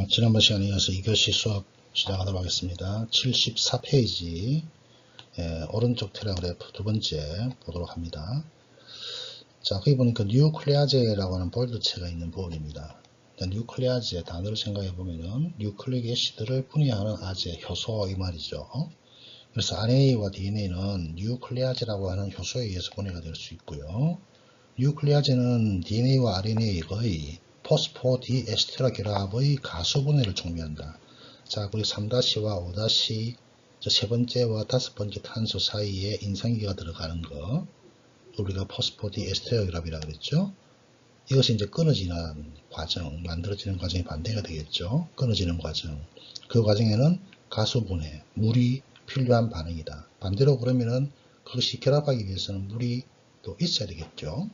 지난번 시간에 이어서 2교시 수업 시작하도록 하겠습니다. 74페이지 오른쪽 테라그래프 두 번째 보도록 합니다. 자, 거기 보니까 뉴클레아제라고 하는 볼드체가 있는 부분입니다. 뉴클레아제 단어를 생각해 보면은 뉴클릭 애시드를 분해하는 아제, 효소 이 말이죠. 그래서 RNA와 DNA는 뉴클레아제라고 하는 효소에 의해서 분해가 될 수 있고요. 뉴클레아제는 DNA와 RNA의 포스포디에스테라 결합의 가수분해를 촉매한다. 자, 그리고 3-와 5- 세 번째와 다섯 번째 탄소 사이에 인산기가 들어가는 거, 우리가 포스포디에스테라 결합이라고 그랬죠. 이것이 이제 끊어지는 과정, 만들어지는 과정이 반대가 되겠죠. 끊어지는 과정. 그 과정에는 가수분해, 물이 필요한 반응이다. 반대로 그러면은 그것이 결합하기 위해서는 물이 또 있어야 되겠죠.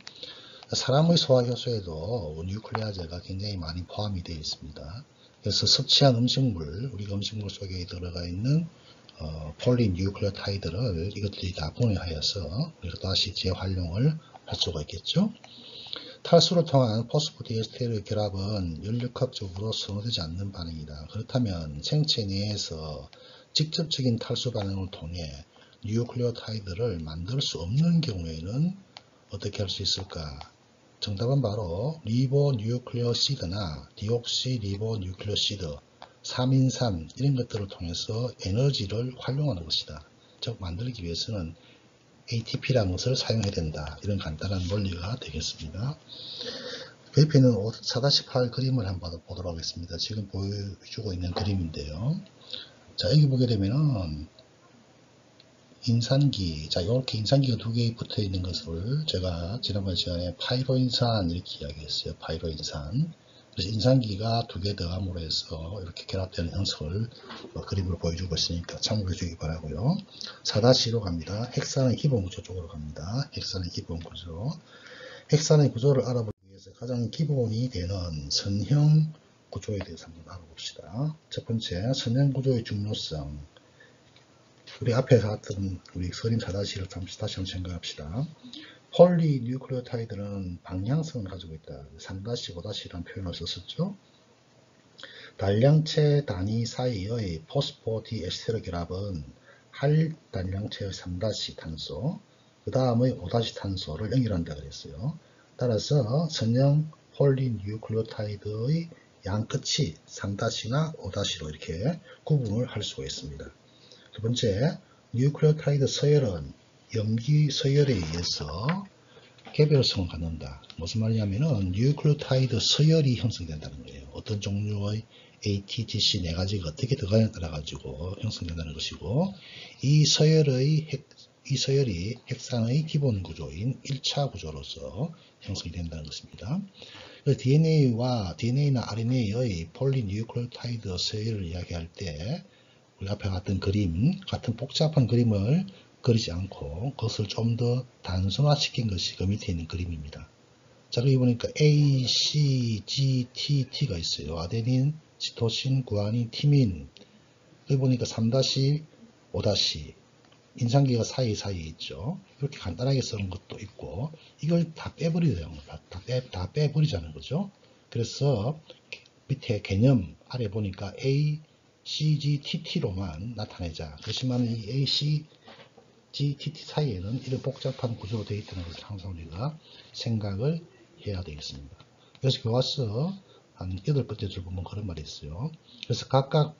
사람의 소화효소에도 뉴클레아제가 굉장히 많이 포함이 되어 있습니다. 그래서 섭취한 음식물, 우리가 음식물 속에 들어가 있는 폴리뉴클레오타이드를 이것들이 다 분해하여서 우리가 다시 재활용을 할 수가 있겠죠. 탈수를 통한 포스포디에스테르 결합은 연력학적으로 선호되지 않는 반응이다. 그렇다면 생체 내에서 직접적인 탈수 반응을 통해 뉴클레오타이드를 만들 수 없는 경우에는 어떻게 할 수 있을까? 정답은 바로 리보뉴클레오시드나 디옥시리보뉴클레오시드, 3인산 이런 것들을 통해서 에너지를 활용하는 것이다. 즉 만들기 위해서는 ATP라는 것을 사용해야 된다. 이런 간단한 논리가 되겠습니다. 그 옆에는 4-8 그림을 한번 보도록 하겠습니다. 지금 보여주고 있는 그림인데요. 자, 여기 보게 되면은 인산기, 자, 이렇게 인산기가 두 개 붙어 있는 것을 제가 지난번 시간에 파이로인산 이렇게 이야기했어요. 파이로인산. 그래서 인산기가 두 개 더함으로 해서 이렇게 결합되는 형식을 그림으로 보여주고 있으니까 참고해 주기 바라고요. 4-2로 갑니다. 핵산의 기본 구조 쪽으로 갑니다. 핵산의 기본 구조. 핵산의 구조를 알아보기 위해서 가장 기본이 되는 선형 구조에 대해서 한번 알아봅시다. 첫 번째, 선형 구조의 중요성. 우리 앞에 갔던 우리 서림 4-1을 다시 한번 생각합시다. 폴리뉴클레오타이드는 방향성을 가지고 있다. 3-5-라는 표현을 썼었죠. 단량체 단위 사이의 포스포디에스테르 결합은 할 단량체의 3-탄소, 그 다음의 5-탄소를 연결한다 그랬어요. 따라서 선형 폴리뉴클레오타이드의 양 끝이 3-나 5-로 이렇게 구분을 할 수가 있습니다. 두 번째, 뉴클레오타이드 서열은 염기 서열에 의해서 개별성을 갖는다. 무슨 말이냐면은 뉴클레오타이드 서열이 형성된다는 거예요. 어떤 종류의 ATGC 네 가지가 어떻게 들어가냐에 따라 가지고 형성된다는 것이고, 이 서열이 핵산의 기본 구조인 1차 구조로서 형성이 된다는 것입니다. DNA나 RNA의 폴리뉴클레오타이드 서열을 이야기할 때 우리 앞에 같은 그림, 같은 복잡한 그림을 그리지 않고 그것을 좀 더 단순화시킨 것이 그 밑에 있는 그림입니다. 자, 여기 보니까 A, C, G, T, T가 있어요. 아데닌, 시토신, 구아닌, 티민. 여기 보니까 3-5- 인산기가 사이사이에 있죠. 이렇게 간단하게 쓰는 것도 있고, 이걸 다 빼버리자는 거죠. 다 빼버리자는 거죠. 그래서 밑에 개념 아래 보니까 A, CGTT로만 나타내자. 그렇지만 이 ACGTT 사이에는 이런 복잡한 구조로 되어 있다는 것을 항상 우리가 생각을 해야 되겠습니다. 그래서 교과서 한 8번째 줄 보면 그런 말이 있어요. 그래서 각각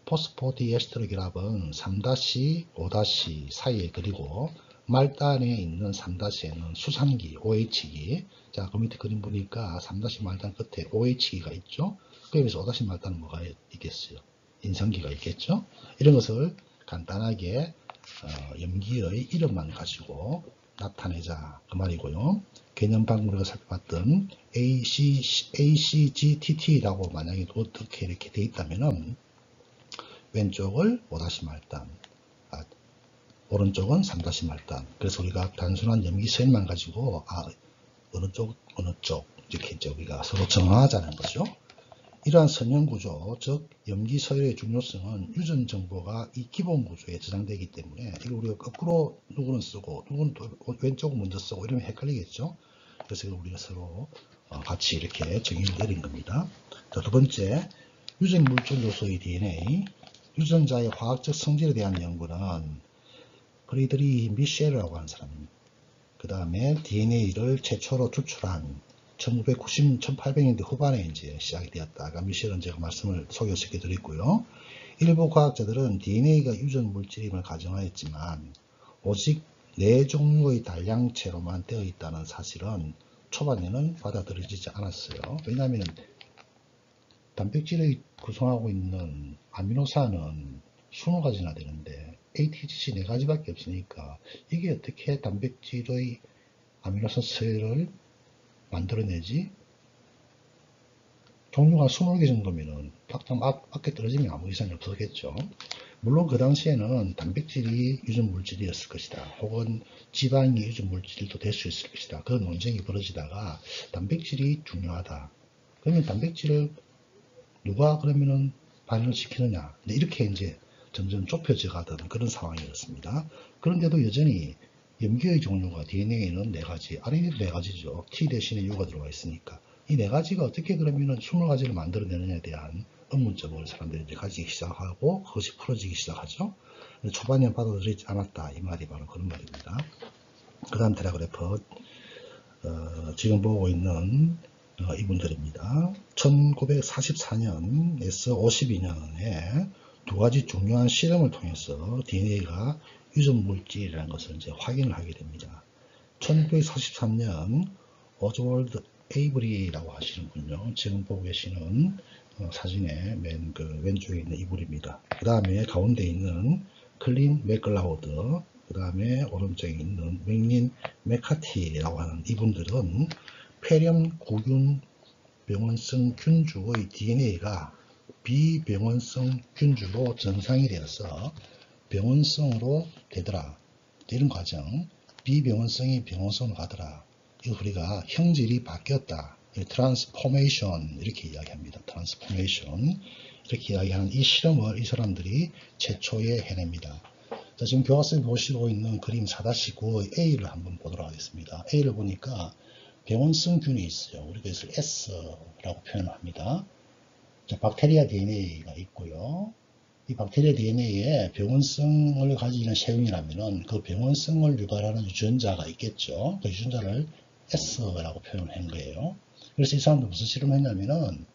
포스포디에스테르 결합은 3-5- 사이에 그리고 말단에 있는 3-에는 수산기, OH기. 자, 그 밑에 그림 보니까 3- 말단 끝에 OH기가 있죠. 그래서 5- 말단은 뭐가 있겠어요? 인산기가 있겠죠. 이런 것을 간단하게 염기의 이름만 가지고 나타내자 그 말이고요. 개념 방금 우리가 살펴봤던 ACGTT라고 만약에 어떻게 이렇게 돼 있다면은 왼쪽을 5- 말단, 오른쪽은 3- 말단. 그래서 우리가 단순한 염기 서열만 가지고 어느 쪽 이렇게 이제 우리가 서로 정하자는 거죠. 이러한 선형 구조, 즉 염기 서열의 중요성은 유전 정보가 이 기본 구조에 저장되기 때문에 이걸 우리가 거꾸로 누구는 쓰고 누구는 또 왼쪽을 먼저 쓰고 이러면 헷갈리겠죠. 그래서 우리가 서로 같이 이렇게 정의를 내린 겁니다. 자, 두 번째, 유전물질 요소의 DNA, 유전자의 화학적 성질에 대한 연구는 프리드리히 미셸이라고 하는 사람입니다. 그 다음에 DNA를 최초로 추출한 1990, 1800년대 후반에 이제 시작이 되었다. 아까 미셸은 제가 말씀을 소개시켜 드렸고요. 일부 과학자들은 DNA가 유전 물질임을 가정하였지만 오직 4종류의 단량체로만 되어 있다는 사실은 초반에는 받아들여지지 않았어요. 왜냐하면 단백질의 구성하고 있는 아미노산은 20가지나 되는데 ATGC 4가지밖에 없으니까 이게 어떻게 단백질의 아미노산 서열을 만들어내지? 종류가 20개 정도면은 딱딱 맞게 떨어지면 아무 이상이 없었겠죠. 물론 그 당시에는 단백질이 유전물질이었을 것이다. 혹은 지방이 유전물질도 될 수 있을 것이다. 그런 논쟁이 벌어지다가 단백질이 중요하다. 그러면 단백질을 누가 그러면은 발현을 시키느냐. 이렇게 이제 점점 좁혀져 가던 그런 상황이었습니다. 그런데도 여전히 염기의 종류가 DNA에는 4가지, RNA도 4가지죠. T 대신에 U가 들어가 있으니까. 이 4가지가 어떻게 그러면은 20가지를 만들어내느냐에 대한 의문점을 사람들이 이제 가지기 시작하고 그것이 풀어지기 시작하죠. 초반에는 받아들이지 않았다. 이 말이 바로 그런 말입니다. 그 다음 테라그래프, 지금 보고 있는 이분들입니다. 1944년에서 52년에 2가지 중요한 실험을 통해서 DNA가 유전물질이라는 것을 이제 확인을 하게 됩니다. 1943년 오즈월드 에이브리라고 하시는군요. 지금 보고 계시는 사진의 왼쪽에 있는 이분입니다. 그 다음에 가운데 있는 클린 맥클라우드, 그 다음에 오른쪽에 있는 맥린 메카티라고 하는 이분들은 폐렴 구균 병원성 균주의 DNA가 비병원성 균주로 전상이 되어서 병원성으로 되더라. 이런 과정, 비병원성이 병원성으로 가더라. 이거 우리가 형질이 바뀌었다. 트랜스포메이션 이렇게 이야기합니다. 트랜스포메이션 이렇게 이야기하는 이 실험을 이 사람들이 최초에 해냅니다. 자, 지금 교과서에 보시고 있는 그림 4-9의 A를 한번 보도록 하겠습니다. A를 보니까 병원성 균이 있어요. 우리가 이것을 S라고 표현합니다. 자, 박테리아 DNA가 있고요. 이 박테리아 DNA에 병원성을 가지는 세균이라면은 그 병원성을 유발하는 유전자가 있겠죠. 그 유전자를 S라고 표현한 거예요. 그래서 이 사람도 무슨 실험을 했냐면은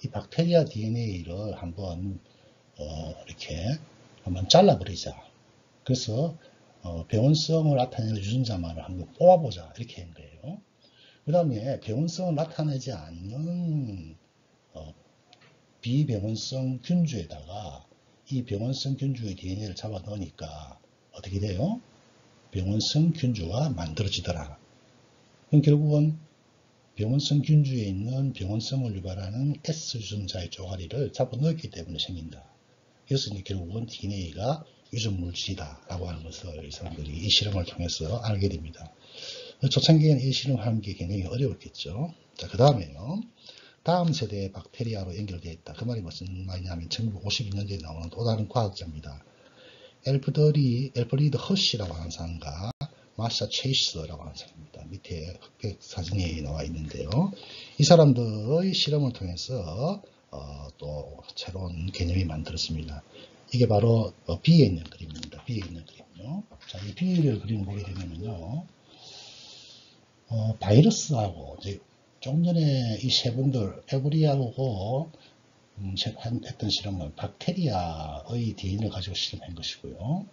이 박테리아 DNA를 한번 이렇게 한번 잘라버리자. 그래서 병원성을 나타내는 유전자만을 한번 뽑아보자. 이렇게 한 거예요. 그 다음에 병원성을 나타내지 않는 비병원성 균주에다가 이 병원성 균주의 DNA를 잡아 넣으니까 어떻게 돼요? 병원성 균주가 만들어지더라. 그럼 결국은 병원성 균주에 있는 병원성을 유발하는 S 유전자의 쪼가리를 잡아 넣었기 때문에 생긴다. 그래서 이제 결국은 DNA가 유전물질이다 라고 하는 것을 이 사람들이 이 실험을 통해서 알게 됩니다. 초창기에는 이 실험하는 게 굉장히 어려웠겠죠. 자, 그 다음에요. 다음 세대의 박테리아로 연결되어 있다. 그 말이 무슨 말이냐면 1952년도에 나오는 또 다른 과학자입니다. 엘프리드 허시라고 하는 사람과 마샤 체이스라고 하는 사람입니다. 밑에 흑백 사진이 나와 있는데요. 이 사람들의 실험을 통해서 또 새로운 개념이 만들어집니다. 이게 바로 B에 있는 그림입니다. B에 있는 그림요. 자, 이 B를 그림 보게 되면요. 바이러스하고 이제 좀 전에 이 세 분들 에브리하고 했던 실험은 박테리아의 DNA를 가지고 실험한 것이고요.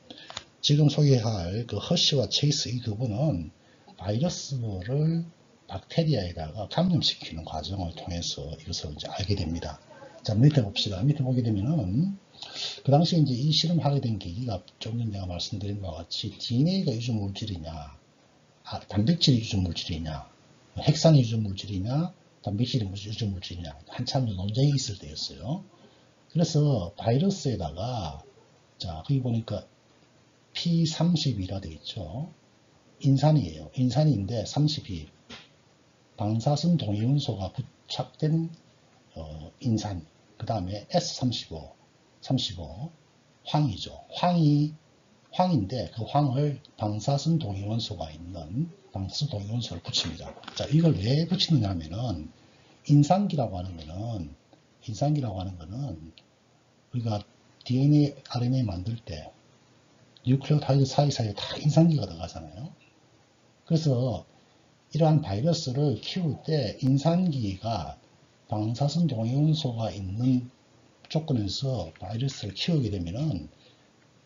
지금 소개할 그 허시와 체이스 이 두 분은 바이러스를 박테리아에다가 감염시키는 과정을 통해서 이것을 이제 알게 됩니다. 자, 밑에 봅시다. 밑에 보게 되면은 그 당시에 이제 이 실험을 하게 된 계기가 좀 전에 내가 말씀드린 바와 같이 DNA가 유전 물질이냐, 단백질이 유전 물질이냐, 핵산이 유전 물질이냐, 단백질이 유전 물질이냐, 한참 논쟁이 있을 때였어요. 그래서 바이러스에다가, 자, 거기 보니까 P32라 되어 있죠. 인산이에요. 인산인데 32. 방사선 동위원소가 부착된 인산. 그 다음에 S35. 35. 황이죠. 황인데 그 황을 방사선 동위원소가 있는 방사선 동위원소를 붙입니다. 자, 이걸 왜 붙이느냐 하면은 인산기라고 하는 거는 인산기라고 하는 거는 우리가 DNA, RNA 만들 때 뉴클레오타이드 사이사이에 다 인산기가 들어가잖아요. 그래서 이러한 바이러스를 키울 때 인산기가 방사선 동위원소가 있는 조건에서 바이러스를 키우게 되면은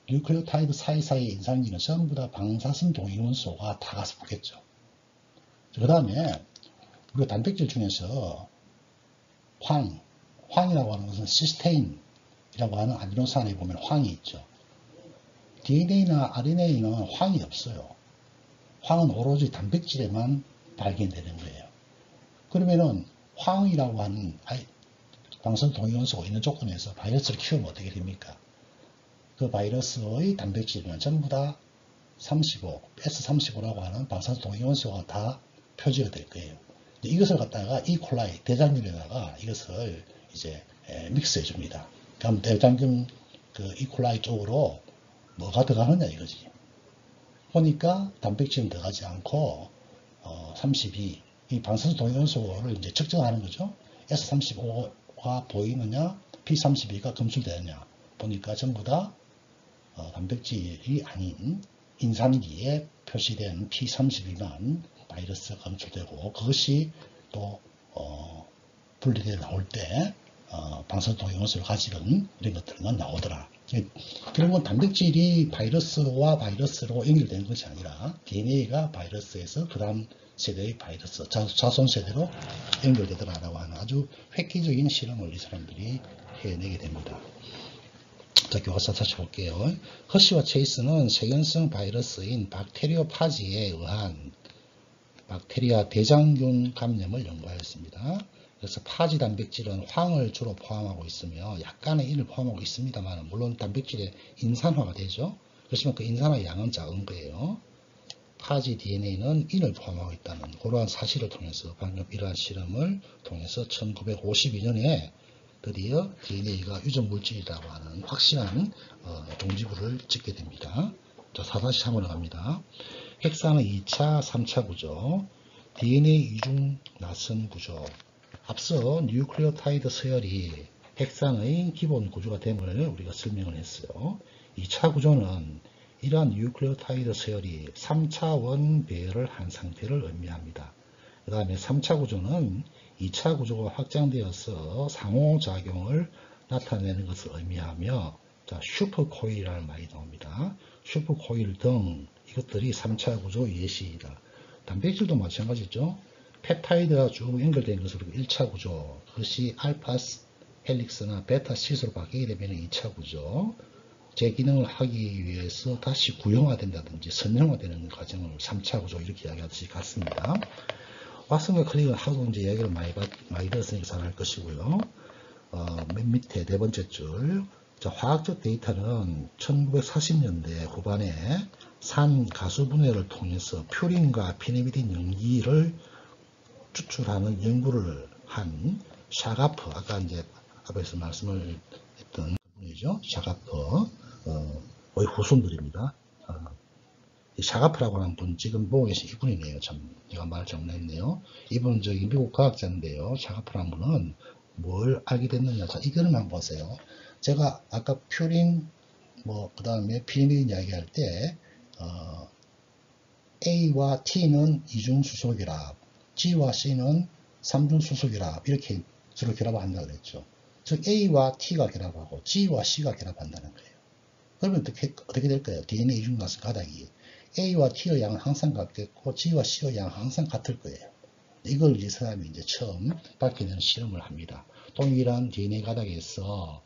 뉴클레오타이드 사이사이의 인산기는 전부 다 방사선 동위원소가 다 가서 붙겠죠. 그 다음에 우리가 단백질 중에서 황이라고 하는 것은 시스테인이라고 하는 아미노산에 보면 황이 있죠. DNA나 RNA는 황이 없어요. 황은 오로지 단백질에만 발견되는 거예요. 그러면은 황이라고 하는 방사선 동위원소가 있는 조건에서 바이러스를 키우면 어떻게 됩니까? 그 바이러스의 단백질은 전부 다 35, S35라고 하는 방사선 동위원소가 다 표지가 될 거예요. 이것을 갖다가 이콜라이 대장균에다가 이것을 이제 믹스해 줍니다. 그럼 대장균 그 이콜라이 쪽으로 뭐가 들어가느냐 이거지. 보니까 단백질은 들어가지 않고 32, 이 방사선 동위원소를 이제 측정하는 거죠. S35가 보이느냐, P32가 검출되느냐 보니까 전부 다 단백질이 아닌 인산기에 표시된 P32만 바이러스가 검출되고 그것이 또 분리되어 나올 때 방사선 동위원소를 가지는 이런 것들만 나오더라. 결국은 단백질이 바이러스와 바이러스로 연결되는 것이 아니라 DNA가 바이러스에서 그 다음 세대의 바이러스, 자손 세대로 연결되더라라고 하는 아주 획기적인 실험을 이 사람들이 해내게 됩니다. 자, 교과서 다시 볼게요. 허쉬와 체이스는 세균성 바이러스인 박테리오파지에 의한 박테리아 대장균 감염을 연구하였습니다. 그래서 파지 단백질은 황을 주로 포함하고 있으며 약간의 인을 포함하고 있습니다만 물론 단백질의 인산화가 되죠. 그렇지만 그 인산화 양은 작은 거예요. 파지 DNA는 인을 포함하고 있다는 그러한 사실을 통해서 방금 이러한 실험을 통해서 1952년에 드디어 DNA가 유전물질이라고 하는 확실한 종지부를 찍게 됩니다. 자, 4-3으로 갑니다. 핵산의 2차, 3차 구조, DNA 이중 나선 구조. 앞서 뉴클레오타이드 서열이 핵산의 기본 구조가 됨을 우리가 설명을 했어요. 2차 구조는 이러한 뉴클레오타이드 서열이 3차원 배열을 한 상태를 의미합니다. 그 다음에 3차 구조는 2차 구조가 확장되어서 상호작용을 나타내는 것을 의미하며 자, 슈퍼코일이라는 말이 나옵니다. 슈퍼코일 등 이것들이 3차 구조 예시이다. 단백질도 마찬가지죠. 펩타이드가 쭉 연결된 것으로 1차 구조, 그것이 알파 헬릭스나 베타 시스로 바뀌게 되면 2차 구조, 제 기능을 하기 위해서 다시 구형화된다든지 선형화되는 과정을 3차 구조 이렇게 이야기하듯이 같습니다. 왓슨과 클릭은 하도 이제 이야기를 많이 들었으니까 잘 알 것이고요. 맨 밑에 네 번째 줄. 자, 화학적 데이터는 1940년대 후반에 산 가수 분해를 통해서 퓨린과 피네비딘 연기를 추출하는 연구를 한 샤가프, 아까 이제 앞에서 말씀을 했던 분이죠. 샤가프의 후손들입니다. 이 샤가프라고 하는 분 지금 보고 계신 이분이네요. 참 제가 말을 잘못했네요. 이분은 저기 미국 과학자인데요. 샤가프라는 분은 뭘 알게 됐느냐. 자, 이거는 한번 보세요. 제가 아까 퓨린 그 다음에 피네비딘 이야기할 때 A와 T는 이중수소결합, G와 C는 삼중수소결합 이렇게 주로 결합을 한다고 그랬죠. 즉 A와 T가 결합하고 G와 C가 결합한다는 거예요. 그러면 어떻게 될까요? DNA 이중나선 가닥이 A와 T의 양은 항상 같겠고 G와 C의 양은 항상 같을 거예요. 이걸 이 사람이 이제 처음 밝혀내는 실험을 합니다. 동일한 DNA 가닥에서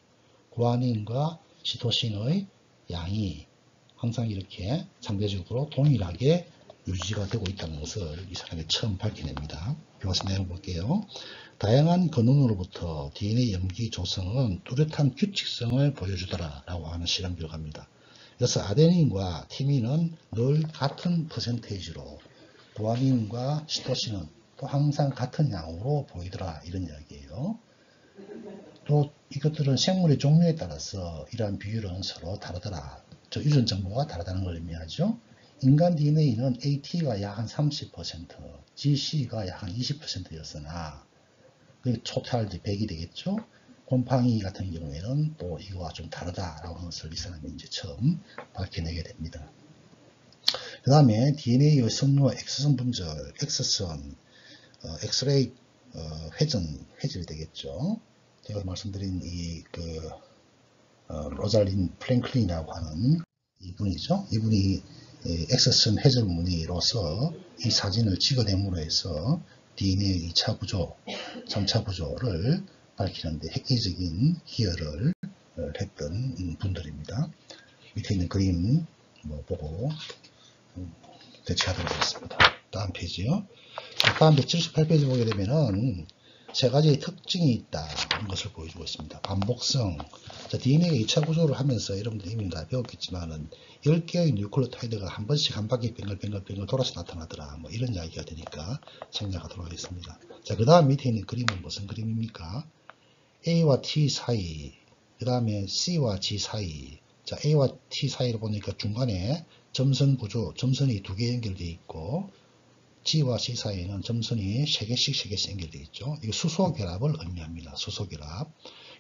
구아닌과 시토신의 양이 항상 이렇게 상대적으로 동일하게 유지가 되고 있다는 것을 이 사람이 처음 밝혀냅니다. 교과서 내용 볼게요. 다양한 근원으로부터 DNA 염기 조성은 뚜렷한 규칙성을 보여주더라 라고 하는 실험 결과입니다. 그래서 아데닌과 티민은 늘 같은 퍼센테이지로 구아닌과 시토신은 또 항상 같은 양으로 보이더라 이런 이야기예요. 또 이것들은 생물의 종류에 따라서 이러한 비율은 서로 다르더라. 유전 정보가 다르다는 걸 의미하죠. 인간 DNA는 AT가 약 한 30%, GC가 약 한 20%였으나 그게 토탈 100이 되겠죠. 곰팡이 같은 경우에는 또 이거와 좀 다르다라고 하는 것을 이 사람이 이제 처음 밝혀내게 됩니다. 그 다음에 DNA의 성류와 X선 분절, X선, 엑스레이 회전이 되겠죠. 제가 말씀드린 로잘린 프랭클린이라고 하는 이분이죠. 이분이 X선 회전 무늬로서 이 사진을 찍어냄으로 해서 DNA의 2차 구조, 3차 구조를 밝히는데 획기적인 기여를 했던 분들입니다. 밑에 있는 그림 보고 대체하도록 하겠습니다. 다음 페이지요. 다음 178페이지 보게 되면은 세 가지의 특징이 있다는 것을 보여주고 있습니다. 반복성. 자, DNA가 2차 구조를 하면서 여러분들 이미 다 배웠겠지만은 10개의 뉴클레오타이드가 한 번씩 한 바퀴 뱅글뱅글 돌아서 나타나더라. 뭐 이런 이야기가 되니까 생략하도록 하겠습니다. 자, 그 다음 밑에 있는 그림은 무슨 그림입니까? A와 T 사이, 그 다음에 C와 G 사이. 자, A와 T 사이를 보니까 중간에 점선 구조, 점선이 2개 연결되어 있고, G와 C 사이에는 점선이 3개씩 연결되어 있죠. 이거 수소결합을 의미합니다. 수소결합.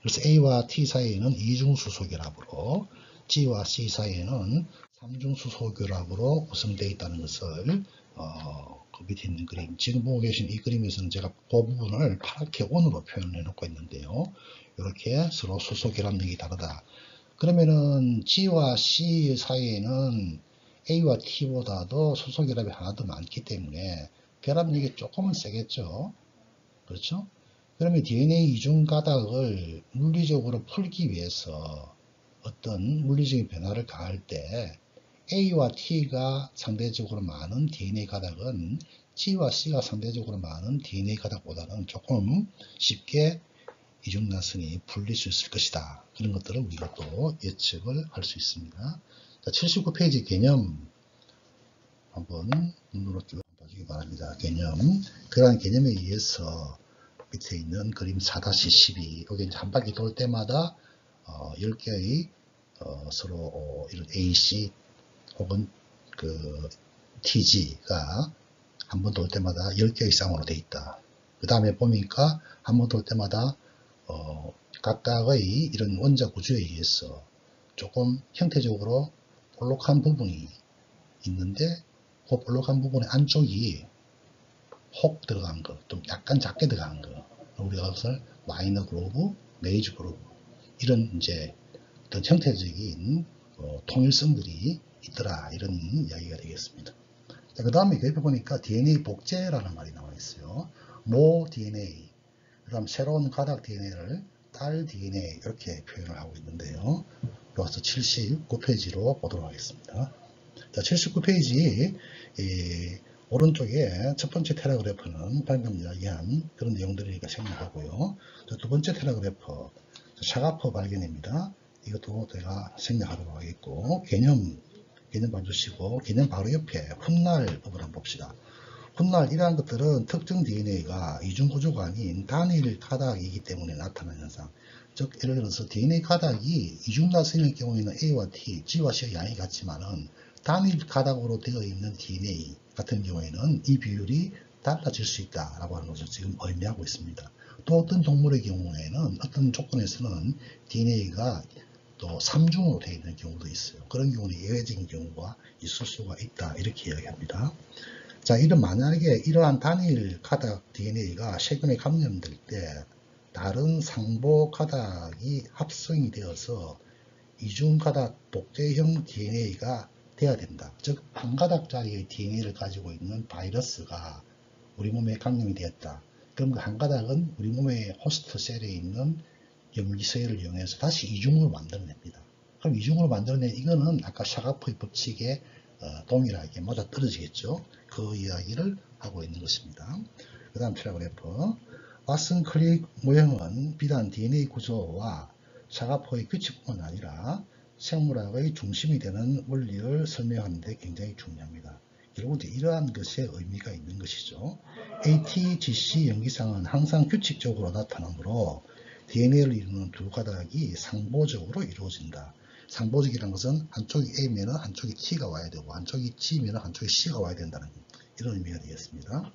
그래서 A와 T 사이에는 이중수소결합으로, G와 C 사이에는 삼중수소결합으로 구성되어 있다는 것을 그 밑에 있는 그림, 지금 보고 계신 이 그림에서는 제가 그 부분을 파랗게 온으로 표현해 놓고 있는데요. 이렇게 서로 수소결합력이 다르다. 그러면은 G와 C 사이에는 A와 T보다도 수소결합이 하나 더 많기 때문에 결합력이 조금은 세겠죠. 그렇죠? 그러면 DNA 이중 가닥을 물리적으로 풀기 위해서 어떤 물리적인 변화를 가할 때 A와 T가 상대적으로 많은 DNA 가닥은 G와 C가 상대적으로 많은 DNA 가닥보다는 조금 쉽게 이중단선이 풀릴 수 있을 것이다. 그런 것들을 우리가 또 예측을 할 수 있습니다. 자, 79페이지 개념 한번 눈으로 쭉 봐주기 바랍니다. 개념. 그러한 개념에 의해서 밑에 있는 그림 4-12 여기 한 바퀴 돌 때마다 10개의 서로 이런 AC 혹은 그 TG가 한 번 돌 때마다 10개의 쌍으로 되어 있다. 그 다음에 보니까 한 번 돌 때마다 각각의 이런 원자 구조에 의해서 조금 형태적으로 볼록한 부분이 있는데 그 볼록한 부분의 안쪽이 혹 들어간 거, 좀 약간 작게 들어간 거, 우리가 그것을 마이너 그루브, 메이저 그루브 이런 이제 어떤 형태적인 통일성들이 있더라 이런 이야기가 되겠습니다. 그 다음에 옆에 보니까 DNA 복제라는 말이 나와 있어요. 모 DNA, 그 다음 새로운 가닥 DNA를 딸 DNA 이렇게 표현을 하고 있는데요. 여기서 79페이지로 보도록 하겠습니다. 자, 79페이지 오른쪽에 첫 번째 테라그래프는 방금 이야기한 그런 내용들이니까 생략하고요. 두 번째 테라그래프 샤가퍼 발견입니다. 이것도 제가 생략하도록 하겠고 개념 봐주시고 개념 바로 옆에 훗날법을 한번 봅시다. 훗날 이러한 것들은 특정 DNA가 이중구조가 아닌 단일 가닥이기 때문에 나타나는 현상. 즉 예를 들어서 DNA 가닥이 이중단선일 경우에는 A와 T, G와 C의 양이 같지만은 단일 가닥으로 되어 있는 DNA 같은 경우에는 이 비율이 달라질 수 있다라고 하는 것을 지금 의미하고 있습니다. 또 어떤 동물의 경우에는 어떤 조건에서는 DNA가 또 3중으로 되어 있는 경우도 있어요. 그런 경우는 예외적인 경우가 있을 수가 있다 이렇게 이야기합니다. 자, 만약에 이러한 단일 가닥 DNA가 세균에 감염될 때 다른 상보 가닥이 합성이 되어서 이중 가닥 복제형 DNA가 돼야 된다. 즉 한 가닥짜리의 DNA를 가지고 있는 바이러스가 우리 몸에 감염이 되었다. 그럼 그 한 가닥은 우리 몸의 호스트 셀에 있는 염기서열을 이용해서 다시 이중으로 만들어냅니다. 그럼 이중으로 만들어낸 이거는 아까 샤가포의 법칙에 동일하게 맞아 떨어지겠죠. 그 이야기를 하고 있는 것입니다. 그 다음 테라그래프 왓슨 크릭 모형은 비단 DNA 구조와 샤가포의 규칙뿐만 아니라 생물학의 중심이 되는 원리를 설명하는 데 굉장히 중요합니다. 결국 이러한 것에 의미가 있는 것이죠. ATGC 염기상은 항상 규칙적으로 나타나므로 DNA를 이루는 두 가닥이 상보적으로 이루어진다. 상보적이라는 것은 한쪽이 A면은 한쪽이 T가 와야 되고 한쪽이 G면은 한쪽이 C가 와야 된다는 이런 의미가 되겠습니다.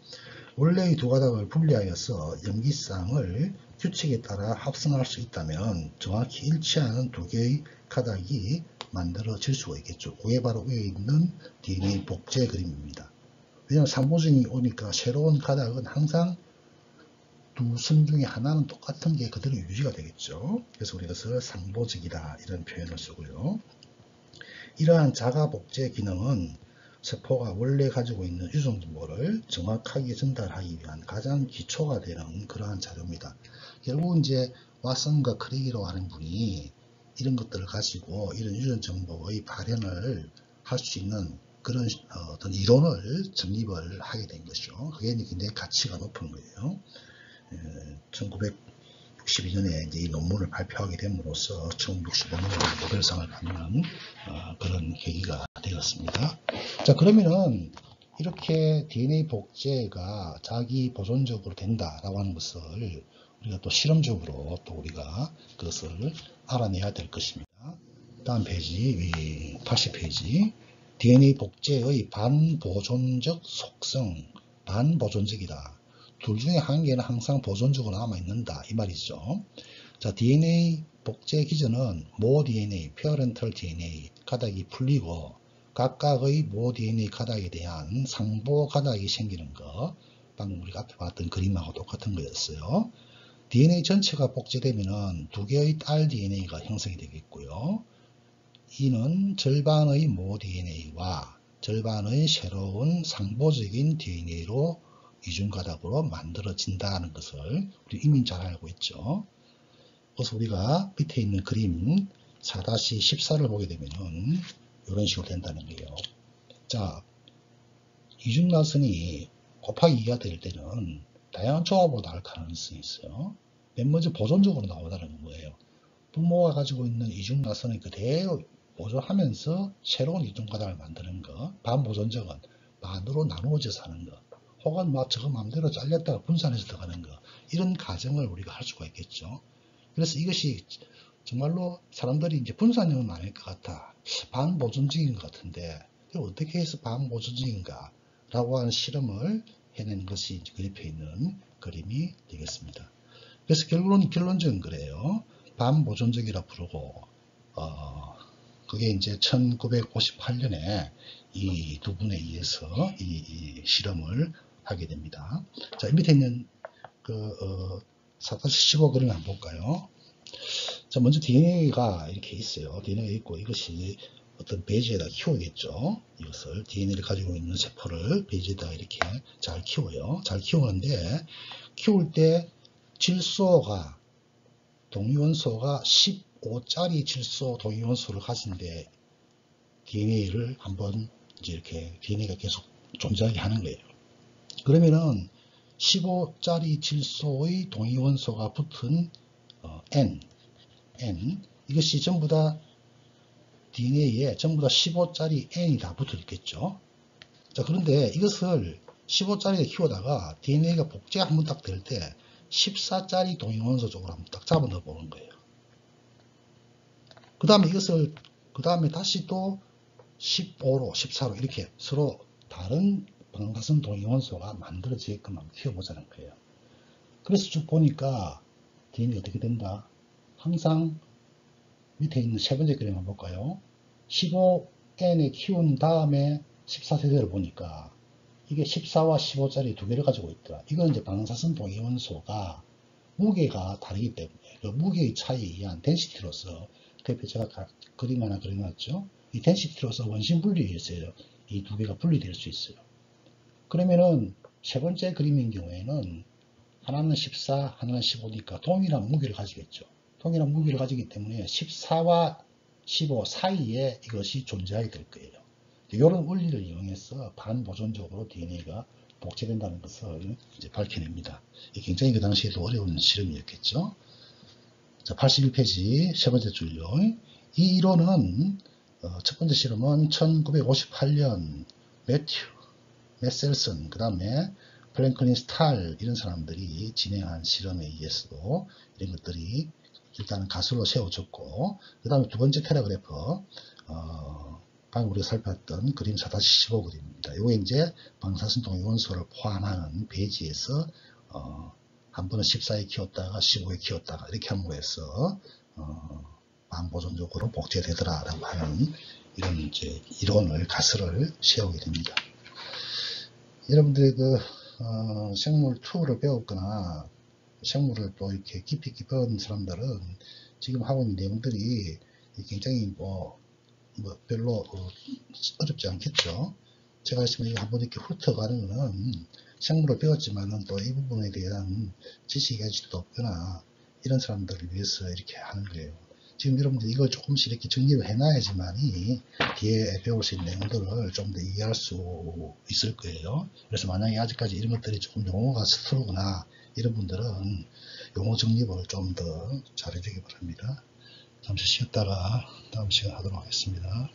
원래의 두 가닥을 분리하여서 염기쌍을 규칙에 따라 합성할 수 있다면 정확히 일치하는 두 개의 가닥이 만들어질 수가 있겠죠. 그게 바로 위에 있는 DNA 복제 그림입니다. 왜냐하면 상보증이 오니까 새로운 가닥은 항상 두 선 중에 하나는 똑같은 게 그대로 유지가 되겠죠. 그래서 우리가 그것을 상보직이다 이런 표현을 쓰고요. 이러한 자가 복제 기능은 세포가 원래 가지고 있는 유전 정보를 정확하게 전달하기 위한 가장 기초가 되는 그러한 자료입니다. 결국 이제 왓슨과 크릭이라고 하는 분이 이런 것들을 가지고 이런 유전 정보의 발현을 할 수 있는 그런 어떤 이론을 정립을 하게 된 것이죠. 그게 굉장히 가치가 높은 거예요. 1962년에 이제 이 논문을 발표하게 됨으로써 1965년에 노벨상을 받는 그런 계기가 되었습니다. 자, 그러면은 이렇게 DNA 복제가 자기 보존적으로 된다라고 하는 것을 우리가 또 실험적으로 또 우리가 그것을 알아내야 될 것입니다. 다음 페이지, 80페이지. DNA 복제의 반보존적 속성, 반보존적이다. 둘 중에 한 개는 항상 보존적으로 남아있는다. 이 말이죠. 자, DNA 복제 기전은 모 DNA, 페어렌털 DNA 가닥이 풀리고 각각의 모 DNA 가닥에 대한 상보 가닥이 생기는 것. 방금 우리가 앞에 봤던 그림하고 똑같은 거였어요. DNA 전체가 복제되면 두 개의 딸 DNA가 형성이 되겠고요. 이는 절반의 모 DNA와 절반의 새로운 상보적인 DNA로 이중가닥으로 만들어진다는 것을 우리 이미 잘 알고 있죠. 그래서 우리가 밑에 있는 그림 4-14를 보게 되면 이런 식으로 된다는 거예요. 자, 이중나선이 곱하기 2가 될 때는 다양한 조합으로 나올 가능성이 있어요. 맨 먼저 보존적으로 나오다는 거예요. 부모가 가지고 있는 이중나선을 그대로 보존하면서 새로운 이중가닥을 만드는 거, 반보존적은 반으로 나누어져서 하는 거, 혹은 막 저거 마음대로 잘렸다가 분산해서 들어가는 거, 이런 가정을 우리가 할 수가 있겠죠. 그래서 이것이 정말로 사람들이 이제 분산형은 아닐 것 같아, 반보존적인 것 같은데 어떻게 해서 반보존적인가 라고 하는 실험을 해낸 것이 이제 그립혀 있는 그림이 되겠습니다. 그래서 결론적인 거래요. 반보존적이라 부르고 그게 이제 1958년에 이 두 분에 의해서 이 실험을 하게 됩니다. 자, 밑에 있는 그 4-15 그림을 한번 볼까요? 자, 먼저 DNA가 이렇게 있어요. DNA가 있고 이것이 어떤 베이지에다 키우겠죠. 이것을 DNA를 가지고 있는 세포를 베이지에다 이렇게 잘 키워요. 잘 키우는데 키울 때 질소가 동위원소가 15짜리 질소 동위원소를 가진데 DNA를 한번 이제 이렇게 DNA가 계속 존재하게 하는 거예요. 그러면은 15짜리 질소의 동위원소가 붙은 N 이것이 전부 다 DNA에 전부 다 15짜리 N이 다 붙어 있겠죠. 자, 그런데 이것을 15짜리에 키우다가 DNA가 복제가 한번 딱 될 때 14짜리 동위원소 쪽으로 한번 딱 잡아 넣어 보는 거예요. 그 다음에 이것을 그 다음에 다시 또 15로 14로 이렇게 서로 다른 방사선 동위원소가 만들어지게끔 한번 키워보자는 거예요. 그래서 쭉 보니까 DNA가 어떻게 된다? 항상 밑에 있는 세 번째 그림 한번 볼까요? 15N에 키운 다음에 14세대를 보니까 이게 14와 15짜리 두 개를 가지고 있더라. 이건 이제 방사선 동위원소가 무게가 다르기 때문에 그 무게의 차이에 의한 덴시티로서 대표 제가 그림 하나 그려놨죠. 이 덴시티로서 원심 분리해서 이 두 개가 분리될 수 있어요. 그러면은 세 번째 그림인 경우에는 하나는 14, 하나는 15니까 동일한 무게를 가지겠죠. 동일한 무게를 가지기 때문에 14와 15 사이에 이것이 존재하게 될 거예요. 이런 원리를 이용해서 반보존적으로 DNA가 복제된다는 것을 이제 밝혀냅니다. 굉장히 그 당시에도 어려운 실험이었겠죠. 자, 81페이지 세 번째 줄요. 이 이론은 첫 번째 실험은 1958년 매튜 메셀슨, 그 다음에 프랭클린 스탈 이런 사람들이 진행한 실험에 의해서도 이런 것들이 일단은 가설로 세워졌고, 그 다음에 두 번째 패러그래프 방금 우리가 살펴봤던 그림 4-15 그림입니다. 이거 이제 방사선동 요원소를 포함하는 배지에서 한 번은 14에 키웠다가 15에 키웠다가 이렇게 함으로 해서 반보존적으로 복제가 되더라라고 하는 이런 이제 이론을 가설을 세우게 됩니다. 여러분들이 그 생물 2를 배웠거나 생물을 또 이렇게 깊이 배운 사람들은 지금 하고 있는 내용들이 굉장히 별로 어렵지 않겠죠. 제가 지금 한번 이렇게 훑어가는 거는 생물을 배웠지만은 또 이 부분에 대한 지식이 아직도 없거나 이런 사람들을 위해서 이렇게 하는 거예요. 지금 여러분들 이걸 조금씩 이렇게 정리를 해놔야지만이 뒤에 배울 수 있는 내용들을 좀 더 이해할 수 있을 거예요. 그래서 만약에 아직까지 이런 것들이 조금 용어가 서투르거나 이런 분들은 용어 정립을 좀 더 잘해주기 바랍니다. 잠시 쉬었다가 다음 시간 하도록 하겠습니다.